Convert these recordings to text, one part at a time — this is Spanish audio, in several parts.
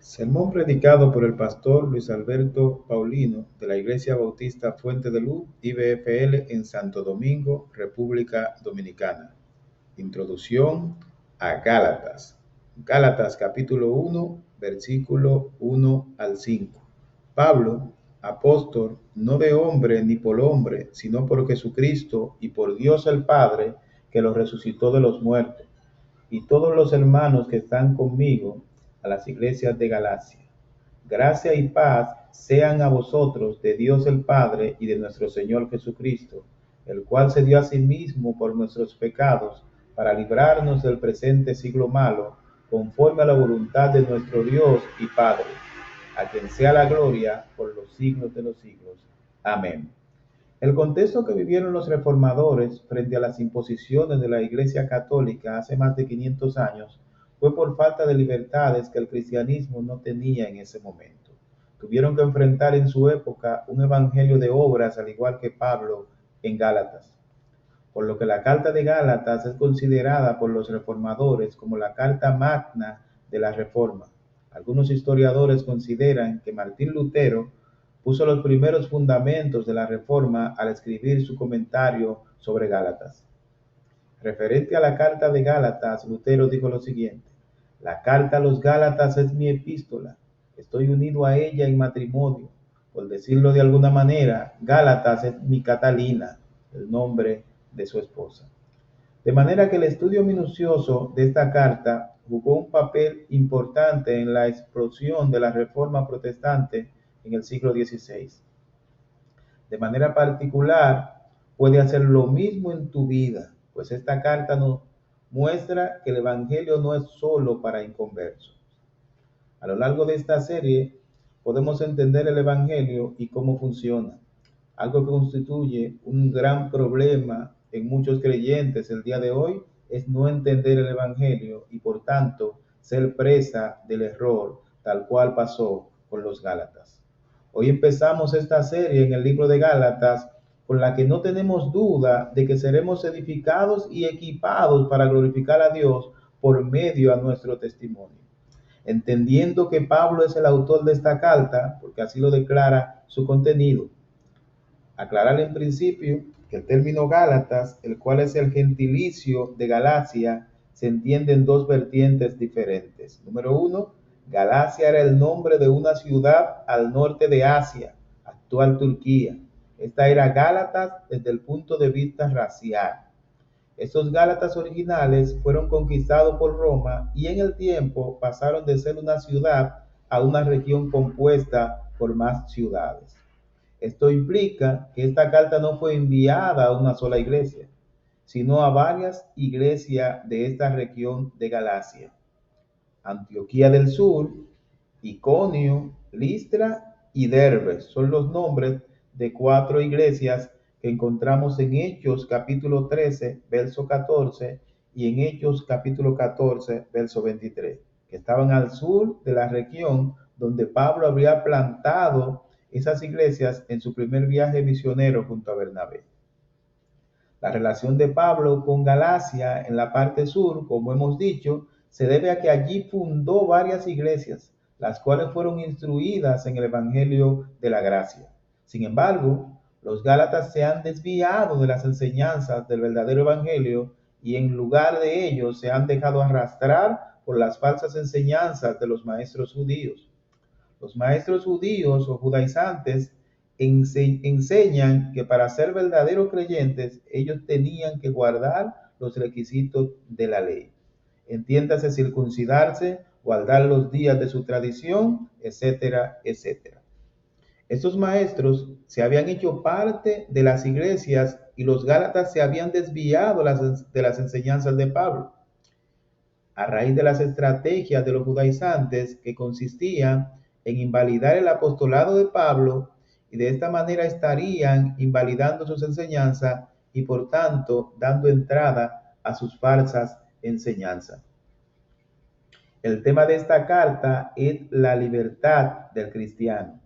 Sermón predicado por el pastor Luis Alberto Paulino de la Iglesia Bautista Fuente de Luz, IBFL, en Santo Domingo, República Dominicana. Introducción a Gálatas. Gálatas capítulo 1, versículo 1 al 5. Pablo, apóstol, no de hombre ni por hombre, sino por Jesucristo y por Dios el Padre, que lo resucitó de los muertos, y todos los hermanos que están conmigo, a las iglesias de Galacia. Gracia y paz sean a vosotros de Dios el Padre y de nuestro Señor Jesucristo, el cual se dio a sí mismo por nuestros pecados para librarnos del presente siglo malo, conforme a la voluntad de nuestro Dios y Padre, a quien sea la gloria por los siglos de los siglos. Amén. El contexto que vivieron los reformadores frente a las imposiciones de la Iglesia Católica hace más de 500 años fue por falta de libertades que el cristianismo no tenía en ese momento. Tuvieron que enfrentar en su época un evangelio de obras, al igual que Pablo en Gálatas. Por lo que la Carta de Gálatas es considerada por los reformadores como la carta magna de la Reforma. Algunos historiadores consideran que Martín Lutero puso los primeros fundamentos de la Reforma al escribir su comentario sobre Gálatas. Referente a la Carta de Gálatas, Lutero dijo lo siguiente: la Carta a los Gálatas es mi epístola. Estoy unido a ella en matrimonio. Por decirlo de alguna manera, Gálatas es mi Catalina, el nombre de su esposa. De manera que el estudio minucioso de esta carta jugó un papel importante en la explosión de la Reforma protestante en el siglo XVI. De manera particular, puede hacer lo mismo en tu vida, pues esta carta nos muestra que el Evangelio no es solo para inconversos. A lo largo de esta serie podemos entender el Evangelio y cómo funciona, algo que constituye un gran problema en muchos creyentes el día de hoy es no entender el Evangelio y por tanto ser presa del error, tal cual pasó con los Gálatas. Hoy empezamos esta serie en el libro de Gálatas, con la que no tenemos duda de que seremos edificados y equipados para glorificar a Dios por medio a nuestro testimonio. Entendiendo que Pablo es el autor de esta carta, porque así lo declara su contenido. Aclarar en principio que el término Gálatas, el cual es el gentilicio de Galacia, se entiende en dos vertientes diferentes. Número uno, Galacia era el nombre de una ciudad al norte de Asia, actual Turquía. Esta era Gálatas desde el punto de vista racial. Estos Gálatas originales fueron conquistados por Roma y en el tiempo pasaron de ser una ciudad a una región compuesta por más ciudades. Esto implica que esta carta no fue enviada a una sola iglesia, sino a varias iglesias de esta región de Galacia: Antioquía del Sur, Iconio, Listra y Derbe. Son los nombres de 4 iglesias que encontramos en Hechos capítulo 13, verso 14 y en Hechos capítulo 14, verso 23, que estaban al sur de la región donde Pablo habría plantado esas iglesias en su primer viaje misionero junto a Bernabé. La relación de Pablo con Galacia en la parte sur, como hemos dicho, se debe a que allí fundó varias iglesias, las cuales fueron instruidas en el Evangelio de la Gracia. Sin embargo, los Gálatas se han desviado de las enseñanzas del verdadero Evangelio y en lugar de ello se han dejado arrastrar por las falsas enseñanzas de los maestros judíos. Los maestros judíos o judaizantes enseñan que para ser verdaderos creyentes ellos tenían que guardar los requisitos de la ley. Entiéndase, circuncidarse, guardar los días de su tradición, etcétera, etcétera. Estos maestros se habían hecho parte de las iglesias y los Gálatas se habían desviado de las enseñanzas de Pablo. A raíz de las estrategias de los judaizantes que consistían en invalidar el apostolado de Pablo, y de esta manera estarían invalidando sus enseñanzas y por tanto dando entrada a sus falsas enseñanzas. El tema de esta carta es la libertad del cristiano.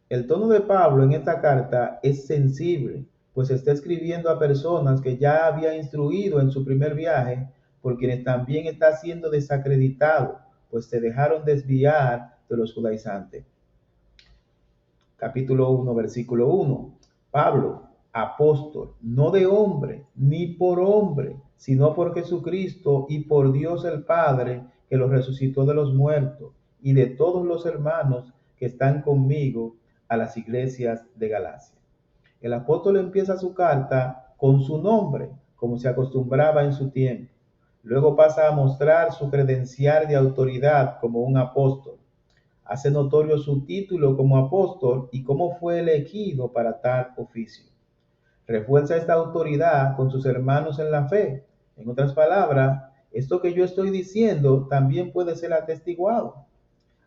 El tono de Pablo en esta carta es sensible, pues está escribiendo a personas que ya había instruido en su primer viaje, por quienes también está siendo desacreditado, pues se dejaron desviar de los judaizantes. Capítulo 1, versículo 1. Pablo, apóstol, no de hombre, ni por hombre, sino por Jesucristo y por Dios el Padre, que lo resucitó de los muertos, y de todos los hermanos que están conmigo a las iglesias de Galacia. El apóstol empieza su carta con su nombre, como se acostumbraba en su tiempo. Luego pasa a mostrar su credencial de autoridad como un apóstol. Hace notorio su título como apóstol y cómo fue elegido para tal oficio. Refuerza esta autoridad con sus hermanos en la fe. En otras palabras, esto que yo estoy diciendo también puede ser atestiguado.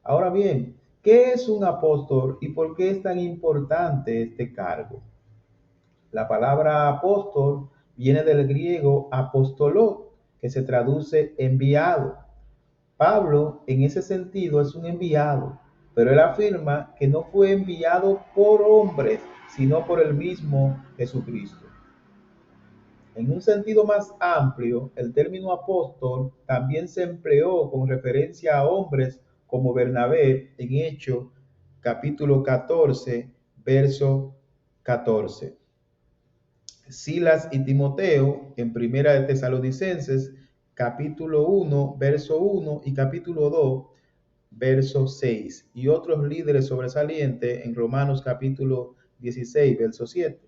Ahora bien, ¿qué es un apóstol y por qué es tan importante este cargo? La palabra apóstol viene del griego apostoló, que se traduce enviado. Pablo, en ese sentido, es un enviado, pero él afirma que no fue enviado por hombres, sino por el mismo Jesucristo. En un sentido más amplio, el término apóstol también se empleó con referencia a hombres como Bernabé en Hechos, capítulo 14, verso 14. Silas y Timoteo en Primera de Tesalonicenses, capítulo 1, verso 1 y capítulo 2, verso 6, y otros líderes sobresalientes en Romanos capítulo 16, verso 7.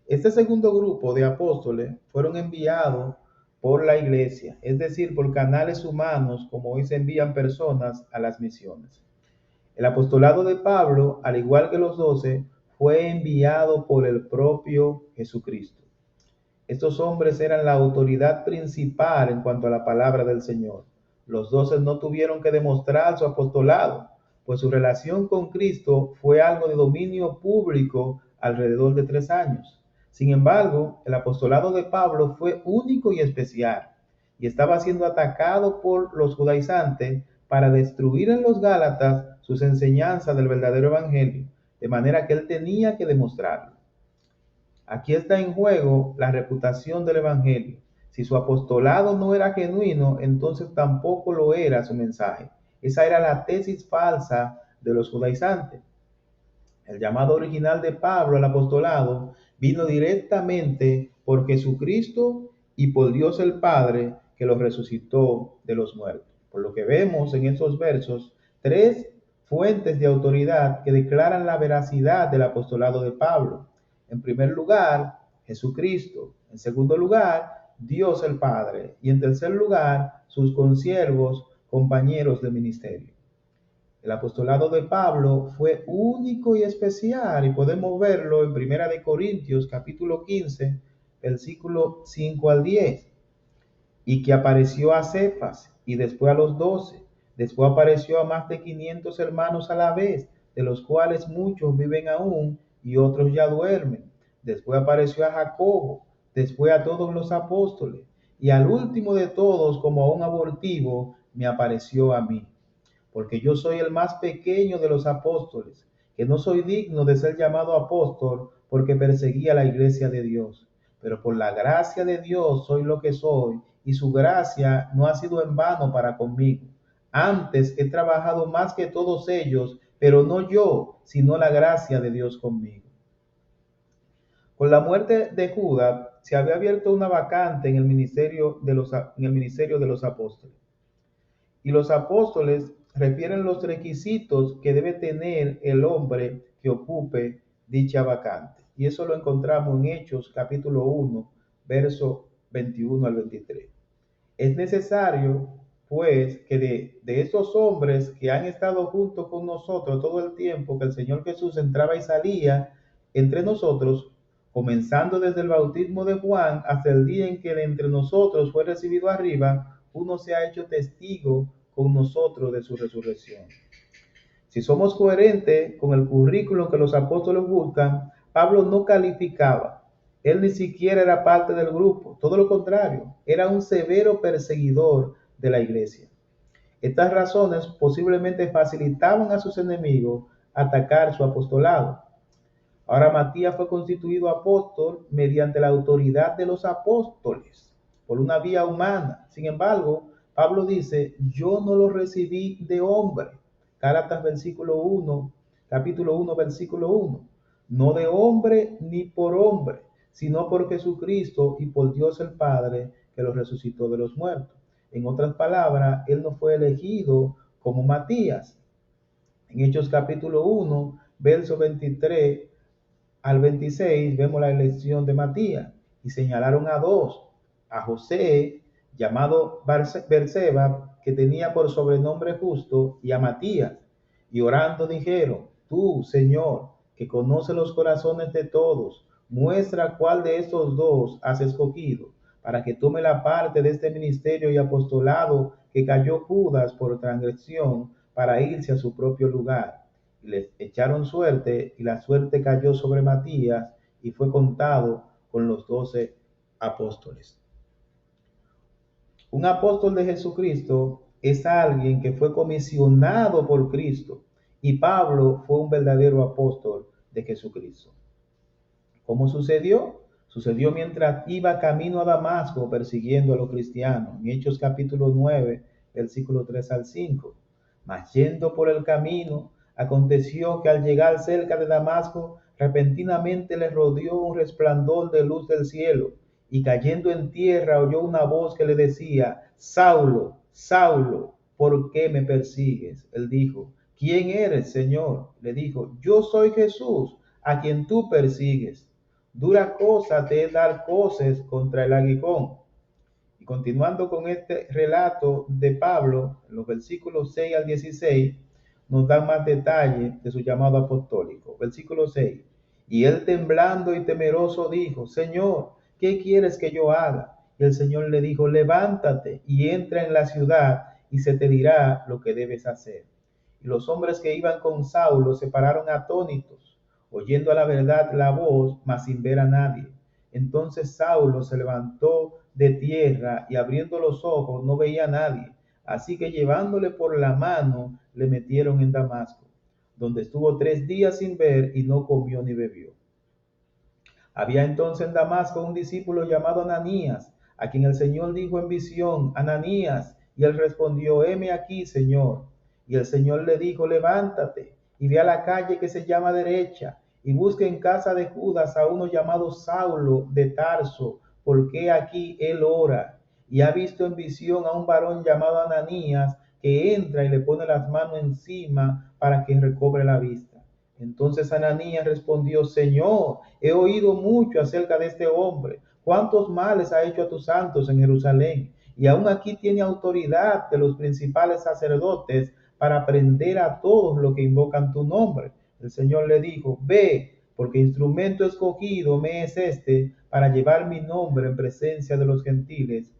Este segundo grupo de apóstoles fueron enviados por la iglesia, es decir, por canales humanos, como hoy se envían personas a las misiones. El apostolado de Pablo, al igual que los 12, fue enviado por el propio Jesucristo. Estos hombres eran la autoridad principal en cuanto a la palabra del Señor. Los 12 no tuvieron que demostrar su apostolado, pues su relación con Cristo fue algo de dominio público alrededor de 3 años. Sin embargo, el apostolado de Pablo fue único y especial, y estaba siendo atacado por los judaizantes para destruir en los Gálatas sus enseñanzas del verdadero evangelio, de manera que él tenía que demostrarlo. Aquí está en juego la reputación del evangelio. Si su apostolado no era genuino, entonces tampoco lo era su mensaje. Esa era la tesis falsa de los judaizantes. El llamado original de Pablo al apostolado vino directamente por Jesucristo y por Dios el Padre, que lo resucitó de los muertos. Por lo que vemos en estos versos, 3 fuentes de autoridad que declaran la veracidad del apostolado de Pablo. En primer lugar, Jesucristo. En segundo lugar, Dios el Padre. Y en tercer lugar, sus consiervos, compañeros de ministerio. El apostolado de Pablo fue único y especial y podemos verlo en Primera de Corintios capítulo 15, versículo 5 al 10. Y que apareció a Cefas y después a los 12. Después apareció a más de 500 hermanos a la vez, de los cuales muchos viven aún y otros ya duermen. Después apareció a Jacobo, después a todos los apóstoles, y al último de todos, como a un abortivo, me apareció a mí. Porque yo soy el más pequeño de los apóstoles, que no soy digno de ser llamado apóstol porque perseguía la iglesia de Dios. Pero por la gracia de Dios soy lo que soy, y su gracia no ha sido en vano para conmigo. Antes he trabajado más que todos ellos, pero no yo, sino la gracia de Dios conmigo. Con la muerte de Judas se había abierto una vacante en el ministerio de los apóstoles. Y los apóstoles refieren los requisitos que debe tener el hombre que ocupe dicha vacante. Y eso lo encontramos en Hechos capítulo 1, verso 21 al 23. Es necesario, pues, que de estos hombres que han estado junto con nosotros todo el tiempo que el Señor Jesús entraba y salía entre nosotros, comenzando desde el bautismo de Juan hasta el día en que de entre nosotros fue recibido arriba, uno se ha hecho testigo con nosotros de su resurrección. Si somos coherentes con el currículo que los apóstoles buscan, Pablo no calificaba. Él ni siquiera era parte del grupo. Todo lo contrario, era un severo perseguidor de la iglesia. Estas razones posiblemente facilitaban a sus enemigos atacar su apostolado. Ahora Matías fue constituido apóstol mediante la autoridad de los apóstoles, por una vía humana. Sin embargo, Pablo dice, yo no lo recibí de hombre. Gálatas capítulo 1, versículo 1. No de hombre ni por hombre, sino por Jesucristo y por Dios el Padre, que lo resucitó de los muertos. En otras palabras, él no fue elegido como Matías. En Hechos capítulo 1, verso 23 al 26, vemos la elección de Matías y señalaron a dos, a José, llamado Berseba, que tenía por sobrenombre Justo, y a Matías. Y orando dijeron, tú, Señor, que conoces los corazones de todos, muestra cuál de estos dos has escogido, para que tome la parte de este ministerio y apostolado que cayó Judas por transgresión para irse a su propio lugar. Y les echaron suerte, y la suerte cayó sobre Matías, y fue contado con los 12 apóstoles. Un apóstol de Jesucristo es alguien que fue comisionado por Cristo, y Pablo fue un verdadero apóstol de Jesucristo. ¿Cómo sucedió? Sucedió mientras iba camino a Damasco persiguiendo a los cristianos. En Hechos capítulo 9, versículo 3 al 5. Mas yendo por el camino, aconteció que al llegar cerca de Damasco, repentinamente le rodeó un resplandor de luz del cielo, y cayendo en tierra oyó una voz que le decía, Saulo, Saulo, ¿por qué me persigues? Él dijo, ¿quién eres, Señor? Le dijo, yo soy Jesús, a quien tú persigues. Dura cosa te es dar coces contra el aguijón. Y continuando con este relato de Pablo, en los versículos 6 al 16, nos dan más detalles de su llamado apostólico. Versículo 6. Y él temblando y temeroso dijo, Señor, ¿qué quieres que yo haga? Y el Señor le dijo, levántate y entra en la ciudad y se te dirá lo que debes hacer. Y los hombres que iban con Saulo se pararon atónitos, oyendo a la verdad la voz, mas sin ver a nadie. Entonces Saulo se levantó de tierra y abriendo los ojos no veía a nadie. Así que llevándole por la mano le metieron en Damasco, donde estuvo 3 días sin ver y no comió ni bebió. Había entonces en Damasco un discípulo llamado Ananías, a quien el Señor dijo en visión, Ananías, y él respondió, heme aquí, Señor. Y el Señor le dijo, levántate y ve a la calle que se llama derecha, y busca en casa de Judas a uno llamado Saulo de Tarso, porque aquí él ora, y ha visto en visión a un varón llamado Ananías, que entra y le pone las manos encima para que recobre la vista. Entonces Ananías respondió, Señor, he oído mucho acerca de este hombre, cuántos males ha hecho a tus santos en Jerusalén, y aún aquí tiene autoridad de los principales sacerdotes para prender a todos los que invocan tu nombre. El Señor le dijo, ve, porque instrumento escogido me es este para llevar mi nombre en presencia de los gentiles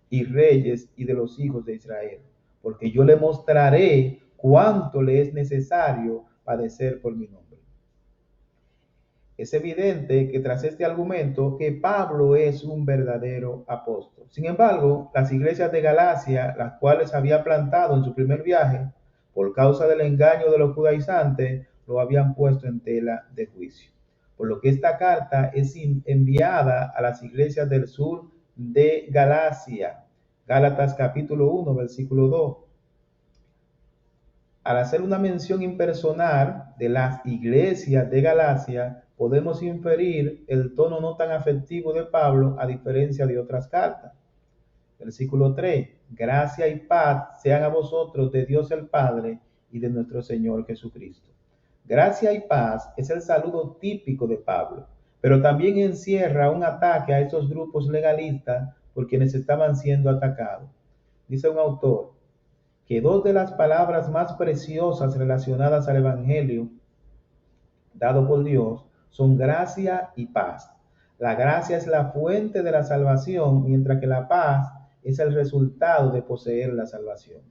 y reyes y de los hijos de Israel, porque yo le mostraré cuánto le es necesario padecer por mi nombre. Es evidente que tras este argumento que Pablo es un verdadero apóstol. Sin embargo, las iglesias de Galacia, las cuales había plantado en su primer viaje, por causa del engaño de los judaizantes, lo habían puesto en tela de juicio. Por lo que esta carta es enviada a las iglesias del sur de Galacia. Gálatas capítulo 1, versículo 2. Al hacer una mención impersonal de las iglesias de Galacia, podemos inferir el tono no tan afectivo de Pablo a diferencia de otras cartas. Versículo 3. Gracia y paz sean a vosotros de Dios el Padre y de nuestro Señor Jesucristo. Gracia y paz es el saludo típico de Pablo, pero también encierra un ataque a esos grupos legalistas por quienes estaban siendo atacados. Dice un autor que dos de las palabras más preciosas relacionadas al Evangelio dado por Dios son gracia y paz. La gracia es la fuente de la salvación, mientras que la paz es el resultado de poseer la salvación.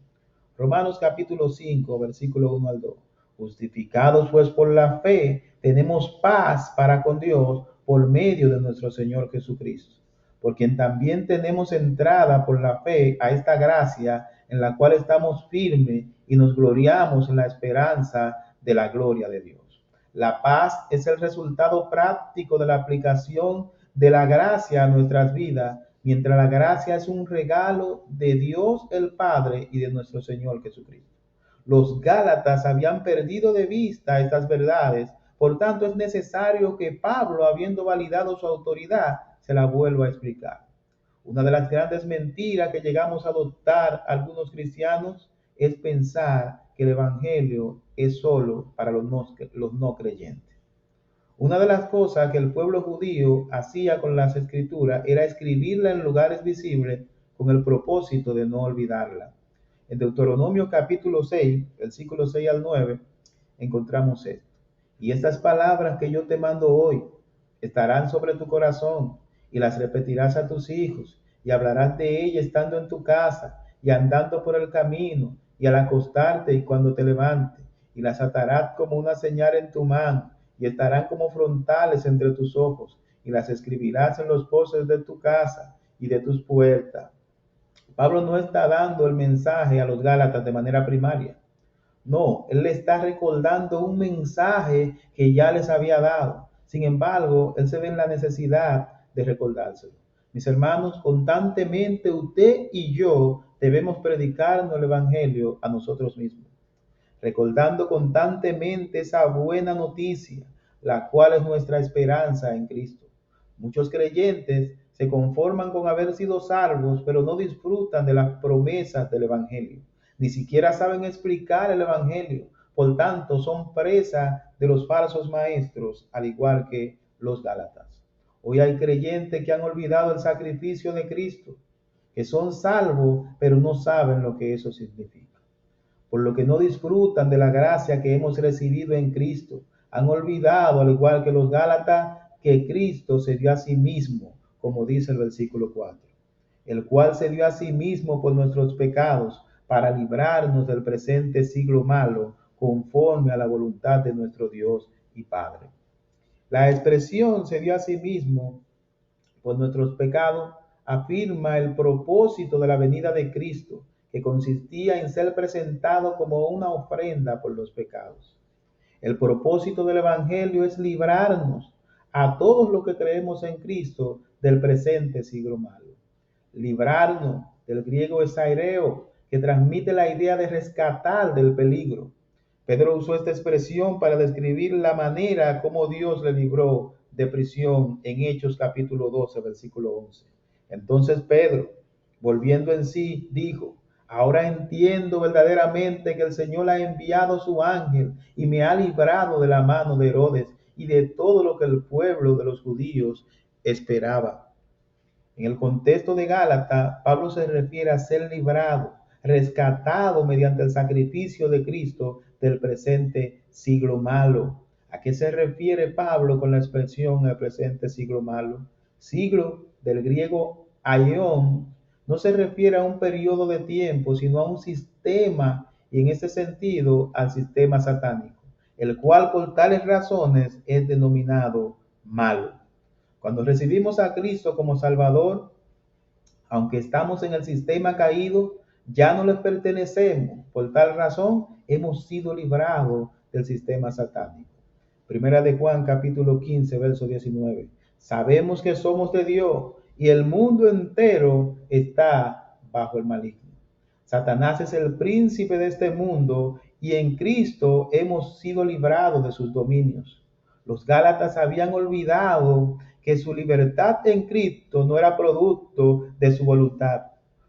Romanos capítulo 5, versículo 1 al 2. Justificados pues por la fe, tenemos paz para con Dios por medio de nuestro Señor Jesucristo, por quien también tenemos entrada por la fe a esta gracia en la cual estamos firmes y nos gloriamos en la esperanza de la gloria de Dios. La paz es el resultado práctico de la aplicación de la gracia a nuestras vidas mientras la gracia es un regalo de Dios el Padre y de nuestro Señor Jesucristo. Los Gálatas habían perdido de vista estas verdades, por tanto es necesario que Pablo, habiendo validado su autoridad, se la vuelva a explicar. Una de las grandes mentiras que llegamos a adoptar algunos cristianos es pensar que el Evangelio es solo para los no creyentes. Una de las cosas que el pueblo judío hacía con las escrituras era escribirla en lugares visibles con el propósito de no olvidarla. En Deuteronomio capítulo 6, versículos 6 al 9, encontramos esto. Y estas palabras que yo te mando hoy estarán sobre tu corazón y las repetirás a tus hijos y hablarás de ellas estando en tu casa y andando por el camino y al acostarte y cuando te levantes, y las atarás como una señal en tu mano y estarán como frontales entre tus ojos y las escribirás en los postes de tu casa y de tus puertas. Pablo no está dando el mensaje a los Gálatas de manera primaria. No, él le está recordando un mensaje que ya les había dado. Sin embargo, él se ve en la necesidad de recordárselo. Mis hermanos, constantemente usted y yo debemos predicarnos el Evangelio a nosotros mismos, recordando constantemente esa buena noticia, la cual es nuestra esperanza en Cristo. Muchos creyentes se conforman con haber sido salvos, pero no disfrutan de las promesas del Evangelio. Ni siquiera saben explicar el Evangelio. Por tanto, son presa de los falsos maestros, al igual que los Gálatas. Hoy hay creyentes que han olvidado el sacrificio de Cristo, que son salvos, pero no saben lo que eso significa, por lo que no disfrutan de la gracia que hemos recibido en Cristo. Han olvidado, al igual que los Gálatas, que Cristo se dio a sí mismo, como dice el versículo 4, el cual se dio a sí mismo por nuestros pecados para librarnos del presente siglo malo, conforme a la voluntad de nuestro Dios y Padre. La expresión se dio a sí mismo por nuestros pecados afirma el propósito de la venida de Cristo, que consistía en ser presentado como una ofrenda por los pecados. El propósito del Evangelio es librarnos a todos los que creemos en Cristo del presente siglo malo. Librarnos del griego esaireo, que transmite la idea de rescatar del peligro. Pedro usó esta expresión para describir la manera como Dios le libró de prisión en Hechos capítulo 12, versículo 11. Entonces Pedro, volviendo en sí, dijo: ahora entiendo verdaderamente que el Señor ha enviado su ángel y me ha librado de la mano de Herodes y de todo lo que el pueblo de los judíos esperaba. En el contexto de Gálatas, Pablo se refiere a ser librado, rescatado mediante el sacrificio de Cristo del presente siglo malo. ¿A qué se refiere Pablo con la expresión el presente siglo malo? Siglo, del griego aion, no se refiere a un periodo de tiempo, sino a un sistema, y en ese sentido al sistema satánico, el cual por tales razones es denominado malo. Cuando recibimos a Cristo como Salvador, aunque estamos en el sistema caído, ya no le pertenecemos. Por tal razón, hemos sido librados del sistema satánico. Primera de Juan, capítulo 15, verso 19. Sabemos que somos de Dios y el mundo entero está bajo el maligno. Satanás es el príncipe de este mundo y en Cristo hemos sido librados de sus dominios. Los Gálatas habían olvidado que su libertad en Cristo no era producto de su voluntad.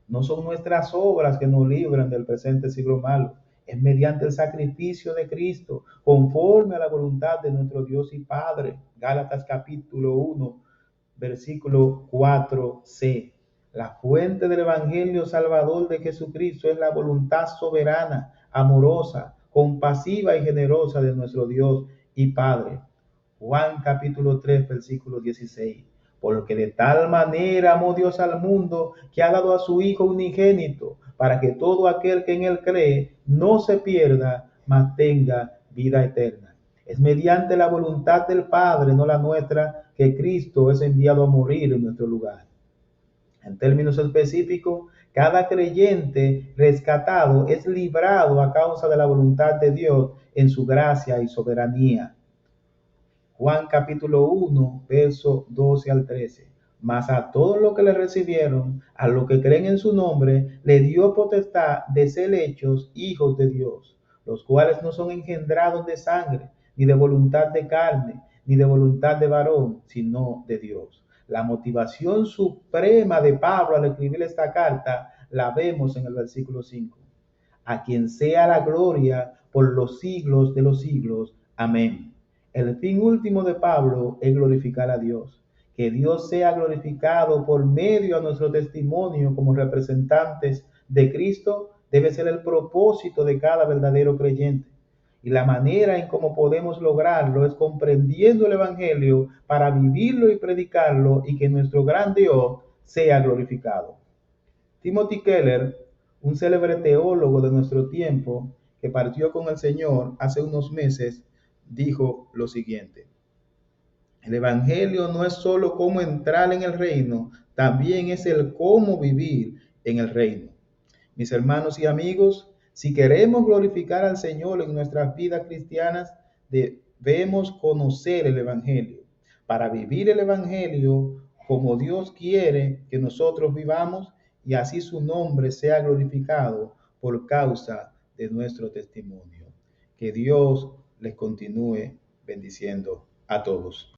No son nuestras obras que nos libran del presente siglo malo. Es mediante el sacrificio de Cristo, conforme a la voluntad de nuestro Dios y Padre. Gálatas capítulo 1, versículo 4c. La fuente del Evangelio Salvador de Jesucristo es la voluntad soberana, amorosa, compasiva y generosa de nuestro Dios y Padre. Juan capítulo 3, versículo 16. Porque de tal manera amó Dios al mundo que ha dado a su Hijo unigénito, para que todo aquel que en él cree no se pierda, mas tenga vida eterna. Es mediante la voluntad del Padre, no la nuestra, que Cristo es enviado a morir en nuestro lugar. En términos específicos, cada creyente rescatado es librado a causa de la voluntad de Dios en su gracia y soberanía. Juan capítulo 1, verso 12 al 13. Mas a todos los que le recibieron, a los que creen en su nombre, le dio potestad de ser hechos hijos de Dios, los cuales no son engendrados de sangre, ni de voluntad de carne, ni de voluntad de varón, sino de Dios. La motivación suprema de Pablo al escribir esta carta la vemos en el versículo 5. A quien sea la gloria por los siglos de los siglos. Amén. El fin último de Pablo es glorificar a Dios. Que Dios sea glorificado por medio de nuestro testimonio como representantes de Cristo debe ser el propósito de cada verdadero creyente. Y la manera en cómo podemos lograrlo es comprendiendo el Evangelio para vivirlo y predicarlo y que nuestro gran Dios sea glorificado. Timothy Keller, un célebre teólogo de nuestro tiempo que partió con el Señor hace unos meses, dijo lo siguiente: el Evangelio no es solo cómo entrar en el reino, también es el cómo vivir en el reino. Mis hermanos y amigos, si queremos glorificar al Señor en nuestras vidas cristianas, debemos conocer el Evangelio. Para vivir el Evangelio como Dios quiere que nosotros vivamos y así su nombre sea glorificado por causa de nuestro testimonio. Que Dios les continúe bendiciendo a todos.